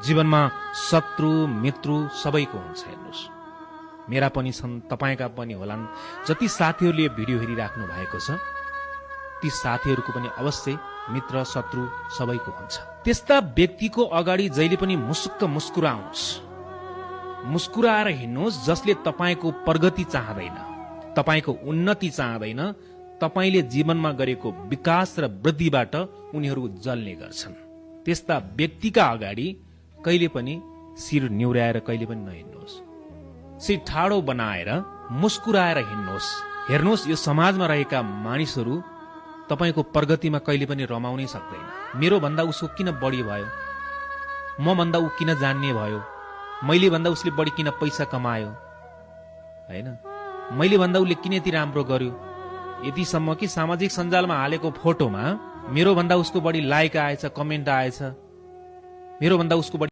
जीवनमा शत्रु मित्र सबैको हुन्छ। हेर्नुहोस्, मेरा पनि छन्, तपाईका पनि होलान्। जति साथीहरूले भिडियो हेरिराख्नु भएको छ ती साथीहरूको पनि अवश्य मित्र शत्रु सबैको हुन्छ। त्यस्ता व्यक्तिको अगाडि जहिले पनि मुसुक्क मुस्कुराउनुहोस्, मुस्कुराएर हिँड्नुहोस् जसले तपाईको प्रगति चाहदैन, तपाईको उन्नति चाहदैन। तपाईले जीवनमा गरेको विकास र वृद्धिबाट उनीहरू जल्ने गर्छन्। त्यस्ता व्यक्तिका अगाडि कहिले पनि शिर निहुर्याएर कहिले पनि नहिँड्नुहोस्। शिर ठाडो बनाएर मुस्कुराएर हिँड्नुहोस्। हेर्नुहोस्, यो समाजमा रहेका मानिसहरू तपाईको प्रगतिमा कहिले पनि रमाउनै सक्दैन। मेरो भन्दा उसको किन बढी भयो, म भन्दा ऊ किन जान्ने भयो, मैले भन्दा उसले बढी किन पैसा कमायो, हैन, मैले भन्दा उसले किन यति राम्रो गर्यो। यतिसम्म कि सामाजिक सञ्जालमा हालेको फोटोमा मेरो भन्दा उसको बढी लाइक आएछ, कमेन्ट आएछ, मेरो भन्दा उसको बढी